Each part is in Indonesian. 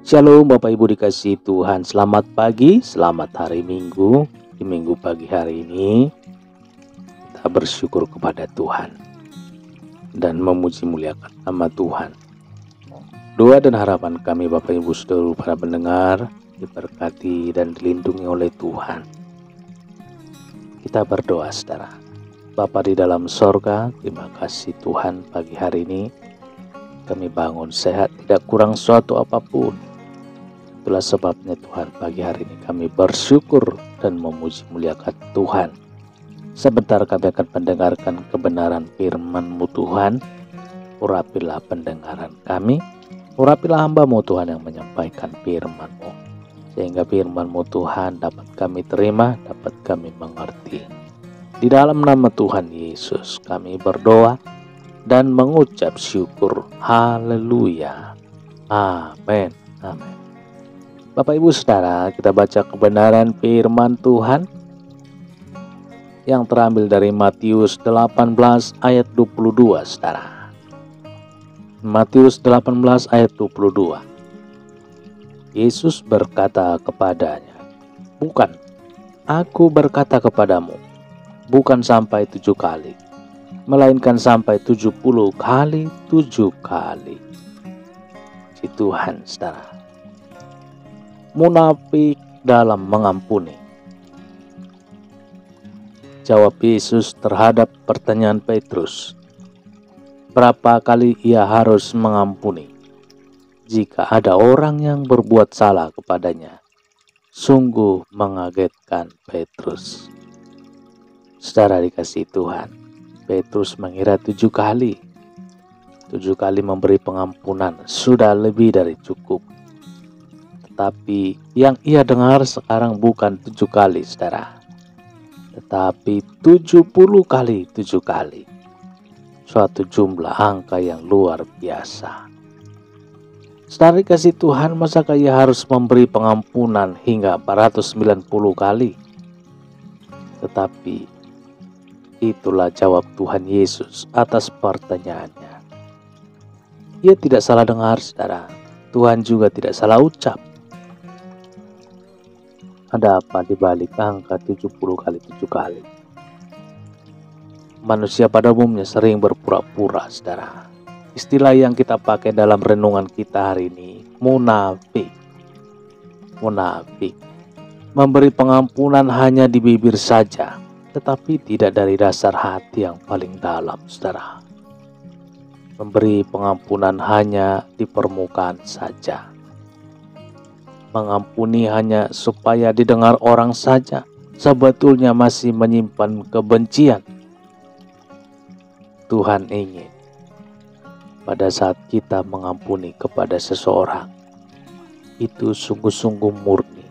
Shalom Bapak Ibu dikasihi Tuhan. Selamat pagi, selamat hari Minggu. Di Minggu pagi hari ini kita bersyukur kepada Tuhan dan memuji muliakan nama Tuhan. Doa dan harapan kami Bapak Ibu seluruh para pendengar diberkati dan dilindungi oleh Tuhan. Kita berdoa saudara. Bapa di dalam sorga, terima kasih Tuhan pagi hari ini kami bangun sehat, tidak kurang suatu apapun. Itulah sebabnya Tuhan pagi hari ini kami bersyukur dan memuji muliakan Tuhan. Sebentar kami akan mendengarkan kebenaran firman-Mu Tuhan. Urapilah pendengaran kami, urapilah hamba-Mu Tuhan yang menyampaikan firman-Mu, sehingga firman-Mu Tuhan dapat kami terima, dapat kami mengerti. Di dalam nama Tuhan Yesus kami berdoa dan mengucap syukur. Haleluya. Amin. Amin. Bapak Ibu Saudara, kita baca kebenaran firman Tuhan yang terambil dari Matius 18 ayat 22 Saudara. Matius 18 ayat 22. Yesus berkata kepadanya, "Bukan, aku berkata kepadamu, bukan sampai 7 kali, melainkan sampai 70 kali 7 kali. Si Tuhan saudara. Munafik dalam mengampuni. Jawab Yesus terhadap pertanyaan Petrus. Berapa kali ia harus mengampuni jika ada orang yang berbuat salah kepadanya? Sungguh mengagetkan Petrus. Saudara dikasihi Tuhan, Petrus mengira 7 kali. 7 kali memberi pengampunan sudah lebih dari cukup. Tetapi yang ia dengar sekarang bukan 7 kali saudara, tetapi 70 kali 7 kali. Suatu jumlah angka yang luar biasa. Saudara dikasihi Tuhan, masakah ia harus memberi pengampunan hingga 490 kali? Tetapi itulah jawab Tuhan Yesus atas pertanyaannya. Ia tidak salah dengar saudara. Tuhan juga tidak salah ucap. Ada apa di balik angka 70 kali 7 kali? Manusia pada umumnya sering berpura-pura saudara. Istilah yang kita pakai dalam renungan kita hari ini, munafik. Munafik. Memberi pengampunan hanya di bibir saja, tetapi tidak dari dasar hati yang paling dalam saudara. Memberi pengampunan hanya di permukaan saja. Mengampuni hanya supaya didengar orang saja, sebetulnya masih menyimpan kebencian. Tuhan ingin pada saat kita mengampuni kepada seseorang, itu sungguh-sungguh murni,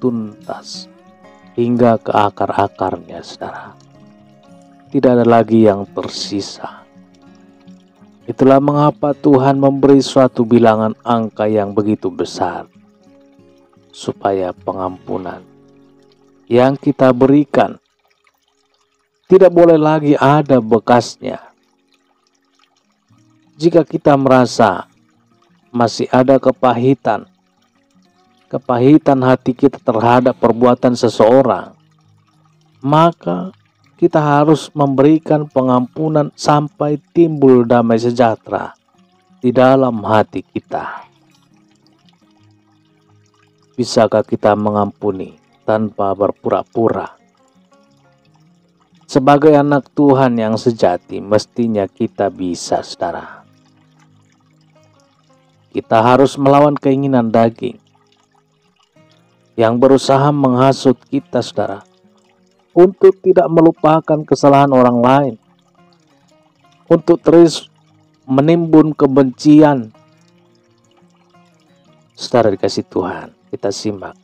tuntas, hingga ke akar-akarnya saudara. Tidak ada lagi yang tersisa. Itulah mengapa Tuhan memberi suatu bilangan angka yang begitu besar, supaya pengampunan yang kita berikan tidak boleh lagi ada bekasnya. Jika kita merasa masih ada kepahitan hati kita terhadap perbuatan seseorang, maka kita harus memberikan pengampunan sampai timbul damai sejahtera di dalam hati kita. Bisakah kita mengampuni tanpa berpura-pura? Sebagai anak Tuhan yang sejati, mestinya kita bisa, saudara. Kita harus melawan keinginan daging yang berusaha menghasut kita, saudara, untuk tidak melupakan kesalahan orang lain, untuk terus menimbun kebencian. Saudara dikasihi Tuhan, kita simak.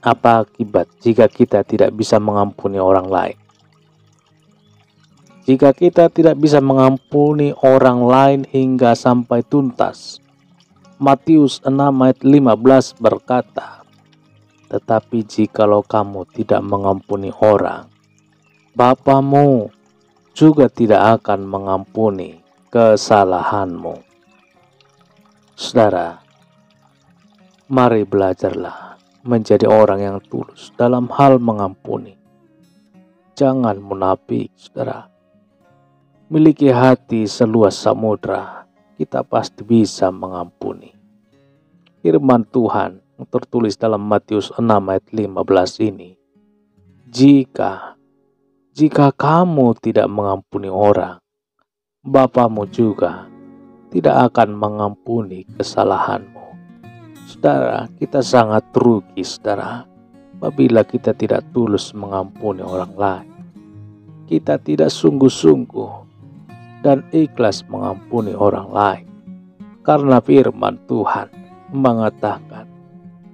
Apa akibat jika kita tidak bisa mengampuni orang lain? Jika kita tidak bisa mengampuni orang lain hingga sampai tuntas. Matius 6 ayat 15 berkata, "Tetapi jikalau kamu tidak mengampuni orang, Bapamu juga tidak akan mengampuni kesalahanmu." Saudara, Mari belajarlah menjadi orang yang tulus dalam hal mengampuni. Jangan munafik, saudara. Miliki hati seluas samudra, kita pasti bisa mengampuni. Firman Tuhan yang tertulis dalam Matius 6 ayat 15 ini, Jika kamu tidak mengampuni orang, Bapamu juga tidak akan mengampuni kesalahanmu. Saudara, kita sangat rugi, saudara, apabila kita tidak tulus mengampuni orang lain. Kita tidak sungguh-sungguh dan ikhlas mengampuni orang lain. Karena firman Tuhan mengatakan,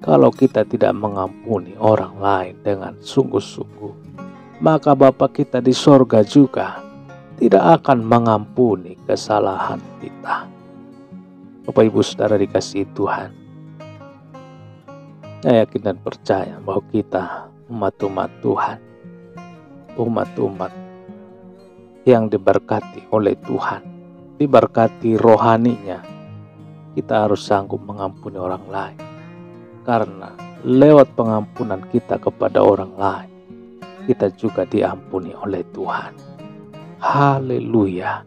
kalau kita tidak mengampuni orang lain dengan sungguh-sungguh, maka Bapa kita di sorga juga tidak akan mengampuni kesalahan kita. Bapak Ibu Saudara dikasihi Tuhan, saya yakin dan percaya bahwa kita umat-umat Tuhan, umat-umat yang diberkati oleh Tuhan, diberkati rohaninya, kita harus sanggup mengampuni orang lain. Karena lewat pengampunan kita kepada orang lain, kita juga diampuni oleh Tuhan. Haleluya.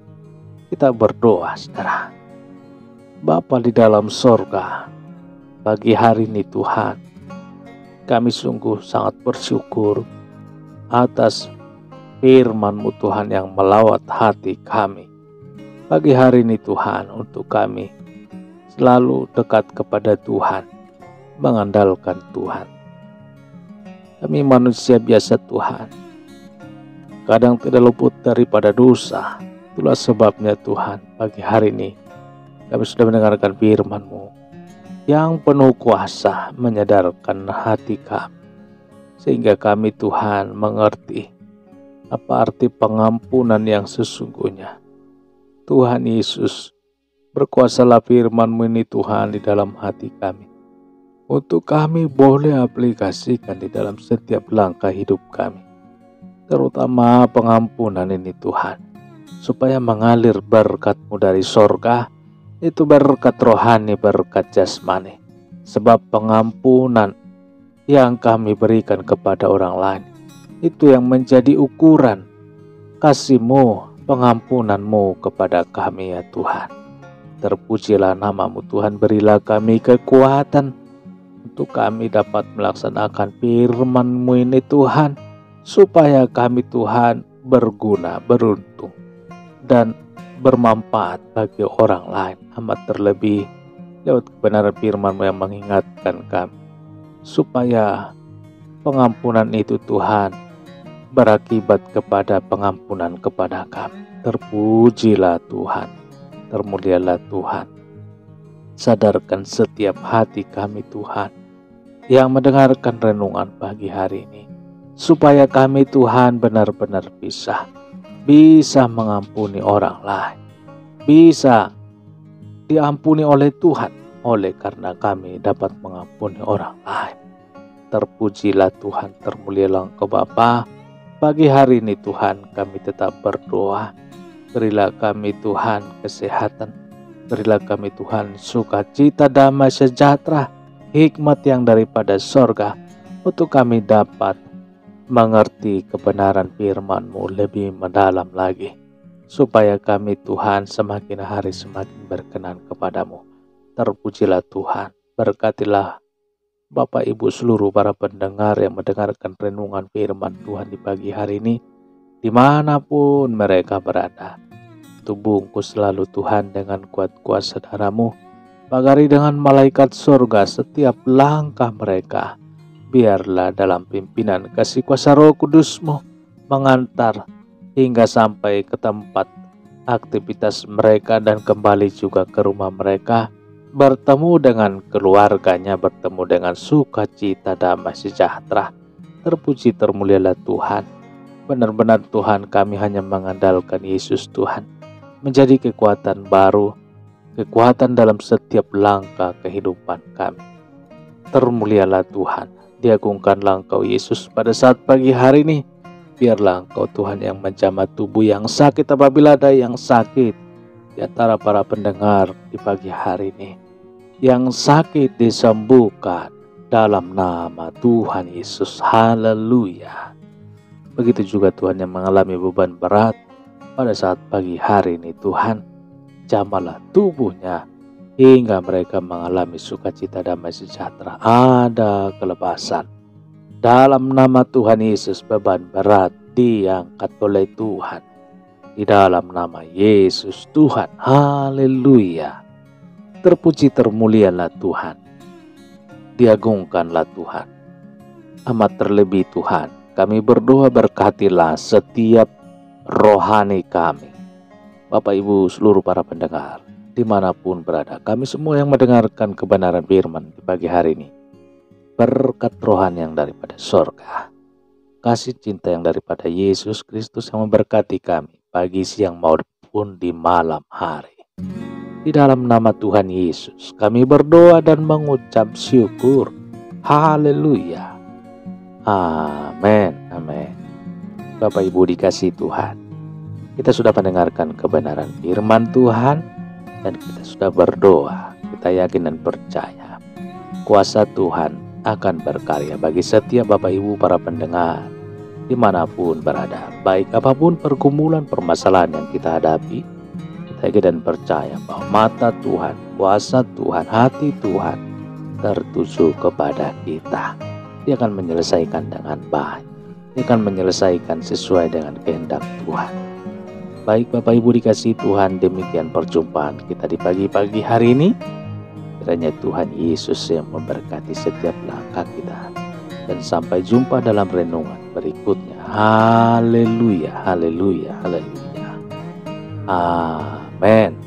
Kita berdoa, saudara. Bapa di dalam sorga, pagi hari ini Tuhan, kami sungguh sangat bersyukur atas firman-Mu Tuhan yang melawat hati kami. Pagi hari ini Tuhan, untuk kami selalu dekat kepada Tuhan, mengandalkan Tuhan. Kami manusia biasa Tuhan, kadang tidak luput daripada dosa. Itulah sebabnya Tuhan, pagi hari ini kami sudah mendengarkan firman-Mu yang penuh kuasa menyadarkan hati kami, sehingga kami Tuhan mengerti apa arti pengampunan yang sesungguhnya. Tuhan Yesus, berkuasalah firman-Mu ini Tuhan di dalam hati kami, untuk kami boleh aplikasikan di dalam setiap langkah hidup kami, terutama pengampunan ini Tuhan, supaya mengalir berkat-Mu dari sorga, itu berkat rohani, berkat jasmani. Sebab pengampunan yang kami berikan kepada orang lain, itu yang menjadi ukuran kasih-Mu, pengampunan-Mu kepada kami ya Tuhan. Terpujilah nama-Mu Tuhan, berilah kami kekuatan untuk kami dapat melaksanakan firman-Mu ini Tuhan, supaya kami Tuhan berguna, beruntung, dan bermanfaat bagi orang lain. Amat terlebih lewat kebenaran firman-Mu yang mengingatkan kami, supaya pengampunan itu Tuhan berakibat kepada pengampunan kepada kami. Terpujilah Tuhan, termulialah Tuhan. Sadarkan setiap hati kami Tuhan yang mendengarkan renungan pagi hari ini, supaya kami Tuhan benar-benar bisa mengampuni orang lain, bisa diampuni oleh Tuhan, oleh karena kami dapat mengampuni orang lain. Terpujilah Tuhan, termulialah Engkau Bapa. Pagi hari ini Tuhan, kami tetap berdoa, berilah kami Tuhan kesehatan, berilah kami Tuhan sukacita, damai sejahtera, hikmat yang daripada sorga, untuk kami dapat mengerti kebenaran firman-Mu lebih mendalam lagi, supaya kami Tuhan semakin hari semakin berkenan kepadamu. Terpujilah Tuhan, berkatilah Bapak Ibu seluruh para pendengar yang mendengarkan renungan firman Tuhan di pagi hari ini, dimanapun mereka berada. Bungkus selalu Tuhan dengan kuat kuasa darah-Mu, pagari dengan malaikat surga setiap langkah mereka. Biarlah dalam pimpinan kasih kuasa Roh Kudus-Mu mengantar hingga sampai ke tempat aktivitas mereka dan kembali juga ke rumah mereka, bertemu dengan keluarganya, bertemu dengan sukacita, damai sejahtera. Terpuji termulialah Tuhan. Benar-benar Tuhan, kami hanya mengandalkan Yesus Tuhan, menjadi kekuatan baru, kekuatan dalam setiap langkah kehidupan kami. Termulialah Tuhan. Diagungkanlah Engkau Yesus pada saat pagi hari ini. Biarlah Engkau Tuhan yang menjamah tubuh yang sakit, apabila ada yang sakit di antara para pendengar di pagi hari ini. yang sakit disembuhkan dalam nama Tuhan Yesus. Haleluya. Begitu juga Tuhan yang mengalami beban berat pada saat pagi hari ini, Tuhan jamahlah tubuhnya hingga mereka mengalami sukacita, damai sejahtera, ada kelepasan. Dalam nama Tuhan Yesus, beban berat diangkat oleh Tuhan. Di dalam nama Yesus Tuhan. Haleluya. Terpuji termulialah Tuhan. Diagungkanlah Tuhan. Amat terlebih Tuhan, kami berdoa berkatilah setiap rohani kami. Bapak Ibu seluruh para pendengar, dimanapun berada, kami semua yang mendengarkan kebenaran firman di pagi hari ini, berkat rohani yang daripada sorga, kasih cinta yang daripada Yesus Kristus yang memberkati kami pagi, siang, maupun di malam hari. Di dalam nama Tuhan Yesus kami berdoa dan mengucap syukur. Haleluya. Amin. Amin. Bapak Ibu dikasihi Tuhan, kita sudah mendengarkan kebenaran firman Tuhan dan kita sudah berdoa. Kita yakin dan percaya kuasa Tuhan akan berkarya bagi setiap Bapak Ibu para pendengar dimanapun berada. Baik apapun pergumulan permasalahan yang kita hadapi, kita yakin dan percaya bahwa mata Tuhan, kuasa Tuhan, hati Tuhan tertuju kepada kita. Dia akan menyelesaikan dengan baik. Dia akan menyelesaikan sesuai dengan kehendak Tuhan. Baik Bapak Ibu dikasihi Tuhan, demikian perjumpaan kita di pagi-pagi hari ini. Kiranya Tuhan Yesus yang memberkati setiap langkah kita. Dan sampai jumpa dalam renungan berikutnya. Haleluya, haleluya, haleluya. Amin.